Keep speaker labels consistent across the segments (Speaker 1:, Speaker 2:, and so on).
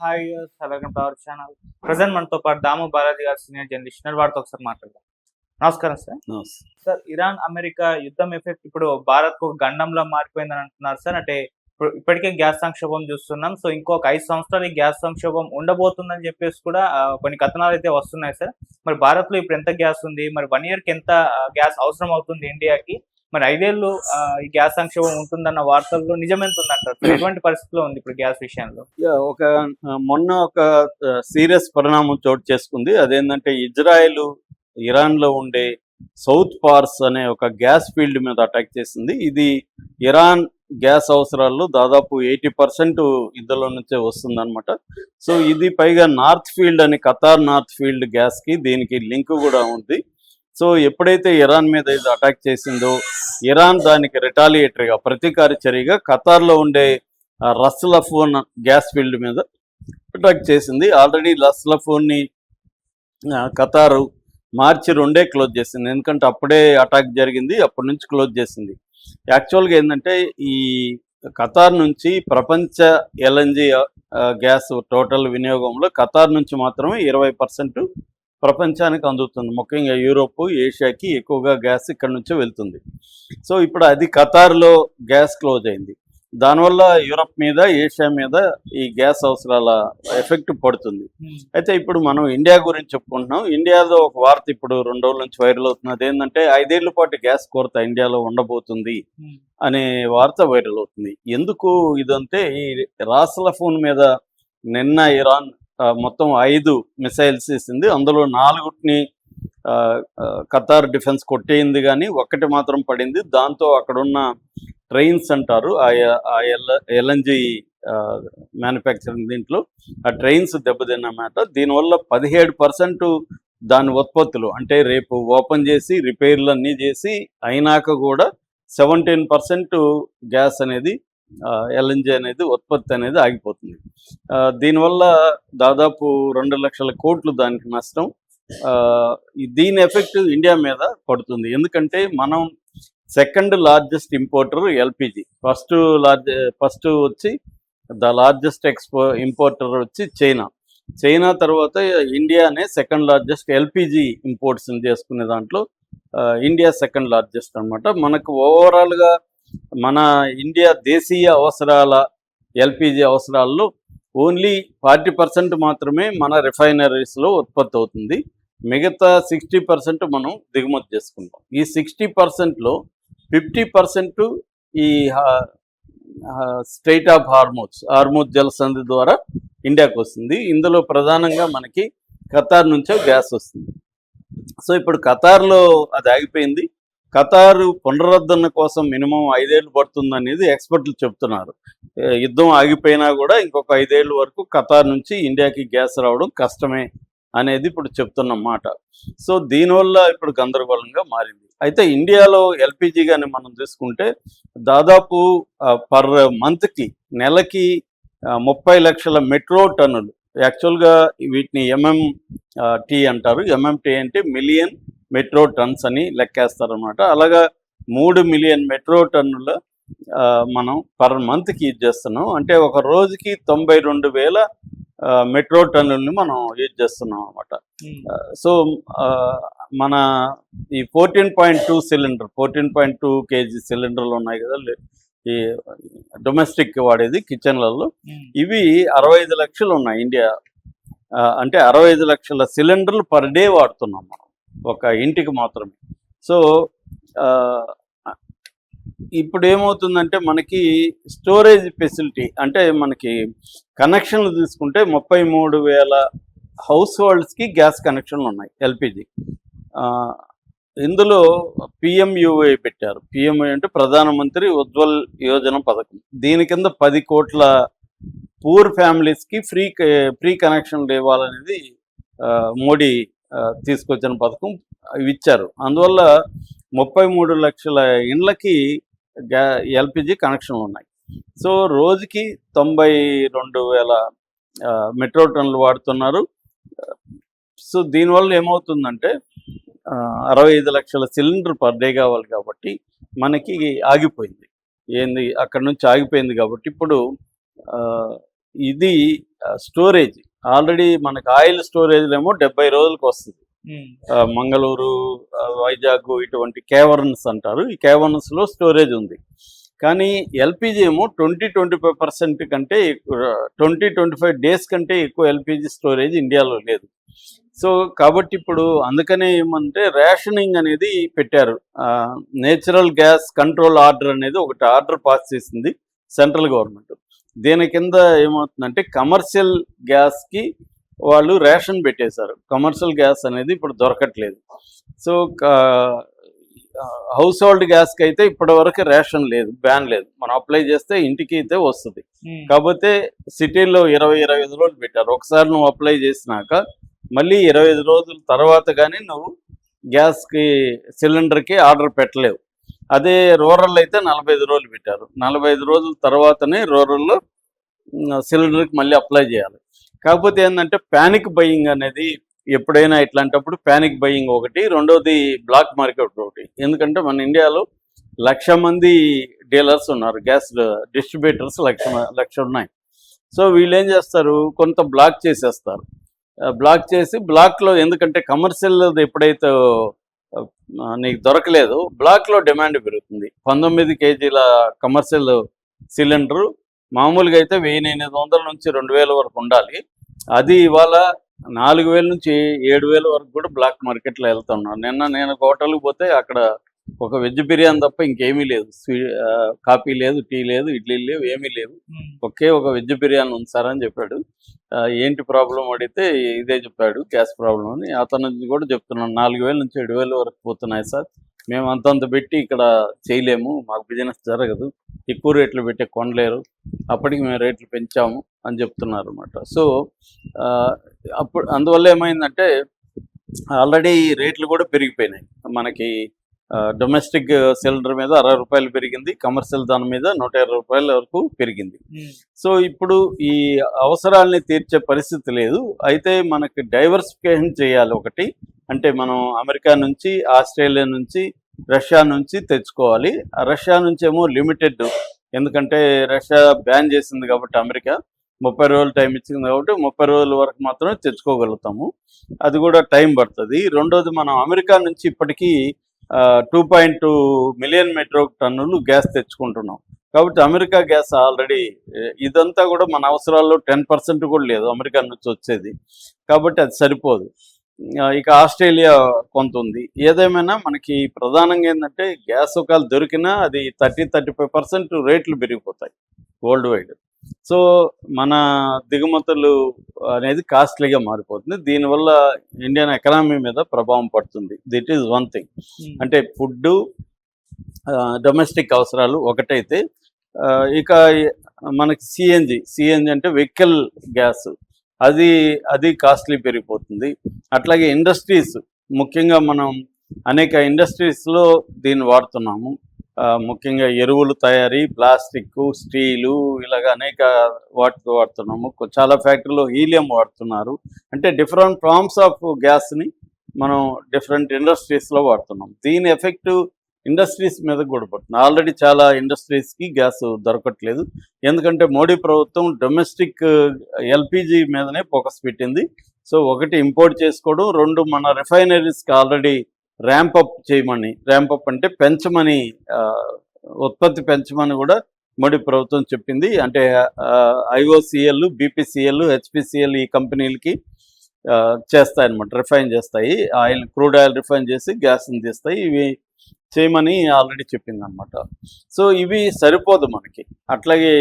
Speaker 1: Hi welcome to our channel. Present మనతో పాటు దాము బాలాజీ గారు సీనియర్ జర్నలిస్ట్ ఉన్నారు. వారితో ఒకసారి మాట్లాడదాం. నమస్కారం సార్. సార్, ఇరాన్ అమెరికా యుద్ధం ఎఫెక్ట్ ఇప్పుడు భారత్ కు గండంలో మారిపోయిందని అంటున్నారు సార్. అంటే ఇప్పటికే గ్యాస్ సంక్షోభం చూస్తున్నాం. సో ఇంకొక 5 సంవత్సరాలు ఈ గ్యాస్ సంక్షోభం ఉండబోతుందని చెప్పేసి కూడా కొన్ని కథనాలు అయితే వస్తున్నాయి సార్. మరి భారత్ లో ఇప్పుడు ఎంత గ్యాస్ ఉంది, మరి 1 year కి ఎంత గ్యాస్ అవసరం అవుతుంది ఇండియాకి, మరి 5 ఏళ్ళు ఈ గ్యాస్ సంక్షోభం ఉంటుందన్న వార్తల్లో నిజమెంత ఉందంటారు? ఎటువంటి పరిస్థితిలో ఉంది ఇప్పుడు గ్యాస్ విషయంలో?
Speaker 2: మొన్న ఒక సీరియస్ పరిణామం చోటు చేసుకుంది. అదేంటంటే ఇజ్రాయెల్ ఇరాన్ లో ఉండే సౌత్ పార్స్ అనే ఒక గ్యాస్ ఫీల్డ్ మీద అటాక్ చేసింది. ఇది ఇరాన్ గ్యాస్ అవసరాల్లో దాదాపు 80% ఇందులో నుంచే వస్తుందన్నమాట. సో ఇది పైగా నార్త్ ఫీల్డ్ అని, ఖతార్ నార్త్ ఫీల్డ్ గ్యాస్ కి దీనికి లింక్ కూడా ఉంది. సో ఎప్పుడైతే ఇరాన్ మీద ఇది అటాక్ చేసిందో, ఇరాన్ దానికి రిటాలియేటరీగా, ప్రతీకార చర్యగా ఖతార్లో ఉండే రస్ లఫోన్ గ్యాస్ ఫీల్డ్ మీద అటాక్ చేసింది. ఆల్రెడీ రస్ లఫోన్ని ఖతారు మార్చి 2 క్లోజ్ చేసింది. ఎందుకంటే అప్పుడే అటాక్ జరిగింది, అప్పటి నుంచి క్లోజ్ చేసింది. యాక్చువల్గా ఏంటంటే ఈ ఖతార్ నుంచి ప్రపంచ ఎల్ఎన్జి గ్యాస్ టోటల్ వినియోగంలో ఖతార్ నుంచి మాత్రమే 20% ప్రపంచానికి అందుతుంది. ముఖ్యంగా యూరోప్, ఏషియాకి ఎక్కువగా గ్యాస్ ఇక్కడ నుంచే వెళ్తుంది. సో ఇప్పుడు అది ఖతార్లో గ్యాస్ క్లోజ్ అయింది. దానివల్ల యూరప్ మీద, ఏషియా మీద ఈ గ్యాస్ అవసరాల ఎఫెక్ట్ పడుతుంది. అయితే ఇప్పుడు మనం ఇండియా గురించి చెప్పుకుంటున్నాం. ఇండియాలో ఒక వార్త ఇప్పుడు 2 రోజుల నుంచి వైరల్ అవుతుంది. అదేంటంటే 5 ఏళ్ల పాటు గ్యాస్ కొరత ఇండియాలో ఉండబోతుంది అనే వార్త వైరల్ అవుతుంది. ఎందుకు ఇదంటే, ఈ రాస్లఫోన్ మీద నిన్న ఇరాన్ మొత్తం 5 మిసైల్స్ వేసింది. అందులో 4ని ఖతార్ డిఫెన్స్ కొట్టేయింది, కానీ 1 మాత్రం పడింది. దాంతో అక్కడున్న ట్రైన్స్ అంటారు, ఆ ఎల్ఎన్జి మ్యానుఫ్యాక్చరింగ్ దీంట్లో ఆ ట్రైన్స్ దెబ్బతిన్నమాట. దీనివల్ల 17% దాని ఉత్పత్తులు, అంటే రేపు ఓపెన్ చేసి రిపేర్లు అన్నీ చేసి అయినాక కూడా 17% గ్యాస్ అనేది, ఎల్ఎన్జి అనేది, ఉత్పత్తి అనేది ఆగిపోతుంది. దీనివల్ల దాదాపు 2 లక్షల కోట్లు దానికి నష్టం. దీని ఎఫెక్ట్ ఇండియా మీద పడుతుంది. ఎందుకంటే మనం second largest importer LPG. First వచ్చి ద లార్జెస్ట్ ఇంపోర్టర్ వచ్చి చైనా తర్వాత ఇండియానే సెకండ్ లార్జెస్ట్ ఎల్పిజి ఇంపోర్ట్స్ చేసుకునే దాంట్లో ఇండియా సెకండ్ లార్జెస్ట్ అనమాట. మనకు ఓవరాల్గా మన ఇండియా దేశీయ అవసరాల ఎల్పిజి అవసరాల్లో ఓన్లీ 40% మాత్రమే మన రిఫైనరీస్లో ఉత్పత్తి అవుతుంది. మిగతా 60% మనం దిగుమతి చేసుకుంటాం. ఈ 60%లో 50% ఈ స్ట్రైట్ ఆఫ్ హార్మోజ్ జలసంధి ద్వారా ఇండియాకు వస్తుంది. ఇందులో ప్రధానంగా మనకి ఖతార్ నుంచే గ్యాస్ వస్తుంది. సో ఇప్పుడు ఖతార్లో అది ఆగిపోయింది. ఖతారు పునరుద్ధరణ కోసం మినిమం 5 ఏళ్ళు పడుతుంది అనేది ఎక్స్పర్ట్లు చెప్తున్నారు. యుద్ధం ఆగిపోయినా కూడా ఇంకొక 5 ఏళ్ళ వరకు ఖతార్ నుంచి ఇండియాకి గ్యాస్ రావడం కష్టమే అనేది ఇప్పుడు చెప్తున్నమాట. సో దీనివల్ల ఇప్పుడు గందరగోళంగా మారింది. అయితే ఇండియాలో ఎల్పిజి కానీ మనం తీసుకుంటే దాదాపు పర్ మంత్కి, నెలకి 30 లక్షల మెట్రో టన్నులు. యాక్చువల్గా వీటిని ఎంఎంటీ అంటారు. ఎంఎంటీ అంటే మిలియన్ మెట్రో టన్స్ అని లెక్కేస్తారనమాట. అలాగా 3 మిలియన్ మెట్రో టన్నుల మనం పర్ మంత్కి యూజ్ చేస్తున్నాం. అంటే ఒక రోజుకి 92,000 మెట్రో టన్నుల్ని మనం యూజ్ చేస్తున్నాం అనమాట. సో మన ఈ 14.2 సిలిండర్, 14.2 kg సిలిండర్లు ఉన్నాయి కదా, ఈ డొమెస్టిక్ వాడేది కిచెన్లలో, ఇవి 65 లక్షలు ఉన్నాయి ఇండియా. అంటే 65 లక్షల సిలిండర్లు పర్ డే వాడుతున్నాం మనం ఒక ఇంటికి మాత్రమే. సో ఇప్పుడు ఏమవుతుందంటే మనకి స్టోరేజ్ ఫెసిలిటీ, అంటే మనకి కనెక్షన్లు తీసుకుంటే 33,000 హౌస్ హోల్డ్స్కి గ్యాస్ కనెక్షన్లు ఉన్నాయి ఎల్పిజి. ఇందులో పిఎంయువై పెట్టారు. పిఎంయువై అంటే ప్రధానమంత్రి ఉజ్వల్ యోజన పథకం. దీని కింద 10 కోట్ల పూర్ ఫ్యామిలీస్కి ఫ్రీ కనెక్షన్లు ఇవ్వాలనేది మోడీ తీసుకొచ్చిన పథకం ఇచ్చారు. అందువల్ల 33 లక్షల ఇండ్లకి ఎల్పిజి కనెక్షన్లు ఉన్నాయి. సో రోజుకి 92,000 మెట్రో టన్నులు వాడుతున్నారు. సో దీనివల్ల ఏమవుతుందంటే 65 లక్షల సిలిండర్ పర్ డే కావాలి కాబట్టి మనకి ఆగిపోయింది. అక్కడ నుంచి ఆగిపోయింది కాబట్టి ఇప్పుడు ఇది స్టోరేజ్ ఆల్రెడీ మనకి ఆయిల్ స్టోరేజ్ ఏమో 70 రోజులకు వస్తుంది. మంగళూరు, వైజాగ్ ఇటువంటి కేవర్న్స్ అంటారు. ఈ కేవర్న్స్ లో స్టోరేజ్ ఉంది. కానీ ఎల్పిజి ఏమో 20-25% కంటే 20-25 డేస్ కంటే ఎక్కువ ఎల్పిజి స్టోరేజ్ ఇండియాలో లేదు. సో కాబట్టి ఇప్పుడు అందుకనే ఏమంటే రేషనింగ్ అనేది పెట్టారు. నేచురల్ గ్యాస్ కంట్రోల్ ఆర్డర్ అనేది ఒకటి ఆర్డర్ పాస్ చేసింది సెంట్రల్ గవర్నమెంట్. దీని కింద ఏమవుతుందంటే కమర్షియల్ గ్యాస్కి వాళ్ళు రేషన్ పెట్టేశారు. కమర్షియల్ గ్యాస్ అనేది ఇప్పుడు దొరకట్లేదు. సో హౌస్ హోల్డ్ గ్యాస్కి అయితే ఇప్పటి వరకు రేషన్ లేదు, బ్యాన్ లేదు. మనం అప్లై చేస్తే ఇంటికి అయితే వస్తుంది. కాకపోతే సిటీల్లో 20-25 రోజులు పెట్టారు. ఒకసారి నువ్వు అప్లై చేసినాక మళ్ళీ 25 రోజుల తర్వాత కానీ నువ్వు గ్యాస్కి సిలిండర్కి ఆర్డర్ పెట్టలేవు. అదే రూరల్ అయితే 45 రోజులు పెట్టారు. 45 రోజుల తర్వాతనే రూరల్లో సిలిండర్కి మళ్ళీ అప్లై చేయాలి. కాకపోతే ఏంటంటే ప్యానిక్ బయింగ్ అనేది ఎప్పుడైనా ఇట్లాంటప్పుడు ప్యానిక్ బయింగ్ ఒకటి, రెండోది బ్లాక్ మార్కెట్ ఒకటి. ఎందుకంటే మన ఇండియాలో 1,00,000 మంది డీలర్స్ ఉన్నారు, గ్యాస్ డిస్ట్రిబ్యూటర్స్ 1,00,000 ఉన్నాయి. సో వీళ్ళు ఏం చేస్తారు, కొంత బ్లాక్ చేసేస్తారు. బ్లాక్ చేసి బ్లాక్లో, ఎందుకంటే కమర్షియల్ ఎప్పుడైతే నీకు దొరకలేదు బ్లాక్లో డిమాండ్ పెరుగుతుంది. 19 కేజీల కమర్షియల్ సిలిండరు మామూలుగా అయితే 1,800 నుంచి 2,000 వరకు ఉండాలి. అది ఇవాళ 4,000 నుంచి 7,000 వరకు కూడా బ్లాక్ మార్కెట్లో వెళ్తున్నాను. నేను హోటల్కి పోతే అక్కడ ఒక వెజ్ బిర్యానీ తప్ప ఇంకేమీ లేదు. కాఫీ లేదు, టీ లేదు, ఇడ్లీ లేవు, ఏమీ లేవు. ఒకే ఒక వెజ్ బిర్యానీ ఉంది సార్ అని చెప్పాడు. ఏంటి ప్రాబ్లం అడిగితే ఇదే చెప్పాడు, గ్యాస్ ప్రాబ్లం అని. అతను కూడా చెప్తున్నాను, 4,000 నుంచి 7,000 వరకు పోతున్నాయి సార్, మేము అంతంత పెట్టి ఇక్కడ చేయలేము, మాకు బిజినెస్ జరగదు, ఎక్కువ రేట్లు పెట్టి కొనలేరు, అప్పటికి మేము రేట్లు పెంచాము అని చెప్తున్నారు అనమాట. సో అప్పుడు అందువల్ల ఏమైందంటే ఆల్రెడీ రేట్లు కూడా పెరిగిపోయినాయి. మనకి డొమెస్టిక్ సిలిండర్ మీద 60 రూపాయలు పెరిగింది, కమర్షియల్ దాని మీద 120 రూపాయల వరకు పెరిగింది. సో ఇప్పుడు ఈ అవసరాలని తీర్చే పరిస్థితి లేదు. అయితే మనకి డైవర్సిఫికేషన్ చేయాలి. ఒకటి అంటే మనం అమెరికా నుంచి, ఆస్ట్రేలియా నుంచి, రష్యా నుంచి తెచ్చుకోవాలి. రష్యా నుంచి ఏమో లిమిటెడ్, ఎందుకంటే రష్యా బ్యాన్ చేసింది కాబట్టి అమెరికా 30 రోజులు టైం ఇచ్చింది కాబట్టి 30 రోజుల వరకు మాత్రమే తెచ్చుకోగలుగుతాము. అది కూడా టైం పడుతుంది. రెండోది మనం అమెరికా నుంచి ఇప్పటికీ 2.2 మిలియన్ మెట్రిక్ టన్నులు గ్యాస్ తెచ్చుకుంటున్నాం. కాబట్టి అమెరికా గ్యాస్ ఆల్రెడీ, ఇదంతా కూడా మన అవసరాల్లో 10% కూడా లేదు అమెరికా నుంచి వచ్చేది, కాబట్టి అది సరిపోదు. ఇక ఆస్ట్రేలియా కొంత ఉంది. ఏదేమైనా మనకి ప్రధానంగా ఏంటంటే గ్యాస్ ఒకవేళ దొరికినా అది 30-35% రేట్లు పెరిగిపోతాయి వరల్డ్ వైడ్. సో మన దిగుమతులు అనేది కాస్ట్లీగా మారిపోతుంది. దీనివల్ల ఇండియన్ ఎకనామీ మీద ప్రభావం పడుతుంది. దిట్ ఈజ్ వన్ థింగ్. అంటే ఫుడ్, డొమెస్టిక్ అవసరాలు ఒకటైతే, ఇక మనకి సిఎన్జి అంటే వెహికల్ గ్యాస్, అది కాస్ట్లీ పెరిగిపోతుంది. అట్లాగే ఇండస్ట్రీస్, ముఖ్యంగా మనం అనేక ఇండస్ట్రీస్లో దీన్ని వాడుతున్నాము. ముఖ్యంగా ఎరువులు తయారీ, ప్లాస్టిక్, స్టీలు, ఇలాగ అనేక వాటికి వాడుతున్నాము. చాలా ఫ్యాక్టరీలో హీలియం వాడుతున్నారు. అంటే డిఫరెంట్ ఫార్మ్స్ ఆఫ్ గ్యాస్ని మనం డిఫరెంట్ ఇండస్ట్రీస్లో వాడుతున్నాం. దీని ఎఫెక్ట్ ఇండస్ట్రీస్ మీద కూడా పడుతుంది. ఆల్రెడీ చాలా ఇండస్ట్రీస్కి గ్యాస్ దొరకట్లేదు. ఎందుకంటే మోడీ ప్రభుత్వం డొమెస్టిక్ ఎల్పిజి మీదనే ఫోకస్ పెట్టింది. సో ఒకటి ఇంపోర్ట్ చేసుకోవడం, రెండు మన రిఫైనరీస్కి ఆల్రెడీ ర్యాంపప్ చేయమని, ర్యాంపప్ అంటే పెంచమని, ఉత్పత్తి పెంచమని కూడా మోడీ ప్రభుత్వం చెప్పింది. అంటే ఐఓసిఎల్, బీపీసీఎల్, హెచ్పిసిఎల్ ఈ కంపెనీలకి చేస్తాయన్నమాట, రిఫైన్ చేస్తాయి ఆయిల్, క్రూడ్ ఆయిల్ రిఫైన్ చేసి గ్యాస్ని తీస్తాయి. ఇవి చేయమని ఆల్రెడీ చెప్పింది అనమాట. సో ఇవి సరిపోదు మనకి. అట్లాగే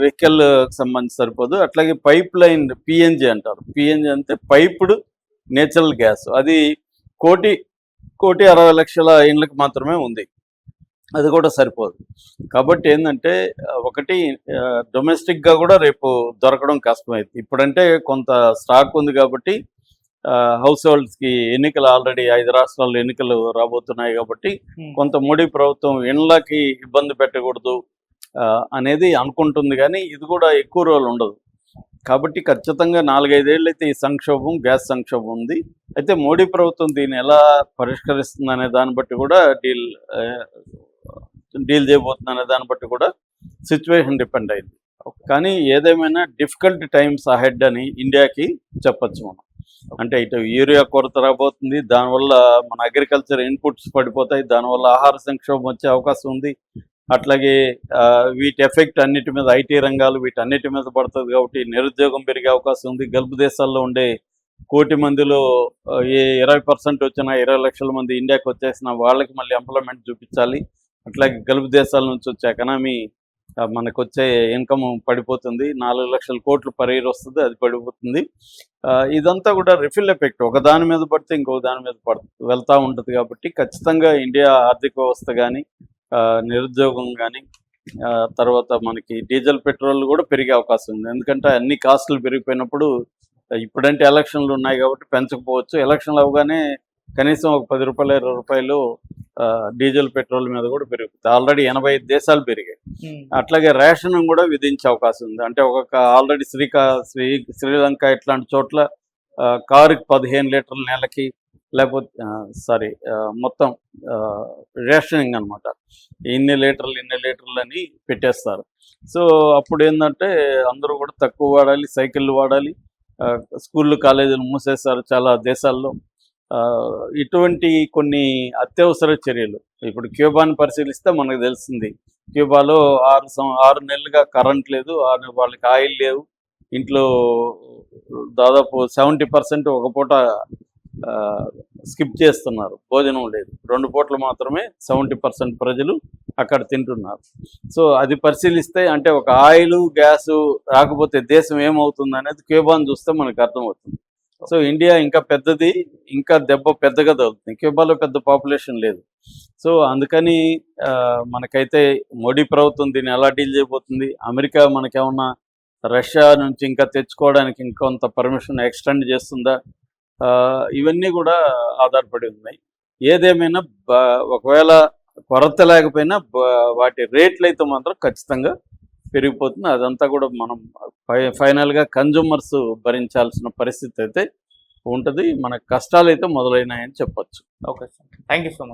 Speaker 2: వెహికల్ సంబంధించి సరిపోదు. అట్లాగే పైప్ లైన్ పిఎన్జి అంటారు. పిఎన్జి అంటే పైప్డ్ నేచురల్ గ్యాస్. అది 1,60,00,000 ఇండ్లకు మాత్రమే ఉంది. అది కూడా సరిపోదు. కాబట్టి ఏంటంటే ఒకటి డొమెస్టిక్గా కూడా రేపు దొరకడం కష్టమైంది. ఇప్పుడంటే కొంత స్టాక్ ఉంది కాబట్టి హౌస్ హోల్డ్స్కి ఎన్నికలు ఆల్రెడీ 5 రాష్ట్రాల్లో ఎన్నికలు రాబోతున్నాయి కాబట్టి కొంత మోడీ ప్రభుత్వం ఇండ్లకి ఇబ్బంది పెట్టకూడదు అనేది అనుకుంటుంది. కానీ ఇది కూడా ఎక్కువ రోజులు ఉండదు. కాబట్టి ఖచ్చితంగా 4-5 ఏళ్ళు అయితే ఈ సంక్షోభం, గ్యాస్ సంక్షోభం ఉంది. అయితే మోడీ ప్రభుత్వం దీన్ని ఎలా పరిష్కరిస్తుంది అనే దాన్ని బట్టి కూడా డీల్ చేయబోతుంది అనే దాన్ని బట్టి కూడా సిచ్యువేషన్ డిపెండ్ అయింది. కానీ ఏదేమైనా డిఫికల్ట్ టైమ్స్ అహెడ్ అని ఇండియాకి చెప్పొచ్చు మనం. అంటే ఇటు యూరియా కొరత రాబోతుంది, దానివల్ల మన అగ్రికల్చర్ ఇన్పుట్స్ పడిపోతాయి, దానివల్ల ఆహార సంక్షోభం వచ్చే అవకాశం ఉంది. అట్లాగే వీటి ఎఫెక్ట్ అన్నిటి మీద ఐటీ రంగాలు వీటన్నిటి మీద పడుతుంది కాబట్టి నిరుద్యోగం పెరిగే అవకాశం ఉంది. గల్ఫ్ దేశాల్లో ఉండే 1 కోటి మందిలో ఏ 20% వచ్చినా 20 లక్షల మంది ఇండియాకి వచ్చేసిన వాళ్ళకి మళ్ళీ ఎంప్లాయ్మెంట్ చూపించాలి. అట్లాగే గల్ఫ్ దేశాల నుంచి వచ్చే ఎకనామీ మనకు వచ్చే ఇన్కమ్ పడిపోతుంది. 4 లక్షల కోట్లు పర్ ఇయర్ వస్తుంది, అది పడిపోతుంది. ఇదంతా కూడా రిఫిల్ ఎఫెక్ట్, ఒక దాని మీద పడితే ఇంకొక దాని మీద వెళ్తూ ఉంటుంది. కాబట్టి ఖచ్చితంగా ఇండియా ఆర్థిక వ్యవస్థ కానీ నిరుద్యోగం కానీ తర్వాత మనకి డీజిల్ పెట్రోల్ కూడా పెరిగే అవకాశం ఉంది. ఎందుకంటే అన్ని కాస్టులు పెరిగిపోయినప్పుడు ఇప్పుడంటే ఎలక్షన్లు ఉన్నాయి కాబట్టి పెంచకపోవచ్చు. ఎలక్షన్లు అవగానే కనీసం ఒక 10 రూపాయలు 20 రూపాయలు డీజిల్ పెట్రోల్ మీద కూడా పెరుగుతుంది. ఆల్రెడీ 85 దేశాలు పెరిగాయి. అట్లాగే రేషన్ కూడా విధించే అవకాశం ఉంది. అంటే ఆల్రెడీ శ్రీలంక ఇట్లాంటి చోట్ల కారుకి 15 లీటర్ల నెలకి, లేకపోతే మొత్తం రేషనింగ్ అనమాట, ఇన్ని లీటర్లు అని పెట్టేస్తారు. సో అప్పుడు ఏంటంటే అందరూ కూడా తక్కువ వాడాలి, సైకిళ్ళు వాడాలి. స్కూళ్ళు కాలేజీలు మూసేస్తారు చాలా దేశాల్లో. ఇటువంటి కొన్ని అత్యవసర చర్యలు. ఇప్పుడు క్యూబాని పరిశీలిస్తే మనకు తెలిసింది, క్యూబాలో 6 నెలలుగా కరెంట్ లేదు, వాళ్ళకి ఆయిల్ లేవు, ఇంట్లో దాదాపు 70% ఒక పూట స్కిప్ చేస్తున్నారు, భోజనం లేదు, 2 పూటలు మాత్రమే 70% ప్రజలు అక్కడ తింటున్నారు. సో అది పరిశీలిస్తే అంటే ఒక ఆయిల్ గ్యాసు రాకపోతే దేశం ఏమవుతుంది అనేది క్యూబాను చూస్తే మనకు అర్థమవుతుంది. సో ఇండియా ఇంకా పెద్దది, ఇంకా దెబ్బ పెద్దగా తగులుతుంది. క్యూబాలో పెద్ద పాపులేషన్ లేదు. సో అందుకని మనకైతే మోడీ ప్రభుత్వం దీన్ని ఎలా డీల్ చేయబోతుంది, అమెరికా మనకేమన్నా రష్యా నుంచి ఇంకా తెచ్చుకోవడానికి ఇంకొంత పర్మిషన్ ఎక్స్టెండ్ చేస్తుందా, ఇవన్నీ కూడా ఆధారపడి ఉన్నాయి. ఏదేమైనా ఒకవేళ కొరత లేకపోయినా వాటి రేట్లు అయితే మాత్రం ఖచ్చితంగా పెరిగిపోతుంది. అదంతా కూడా మనం ఫైనల్గా కన్జ్యూమర్స్ భరించాల్సిన పరిస్థితి అయితే ఉంటుంది. మన కష్టాలు అయితే మొదలైనాయని చెప్పొచ్చు.
Speaker 1: Okay sir, thank you so much.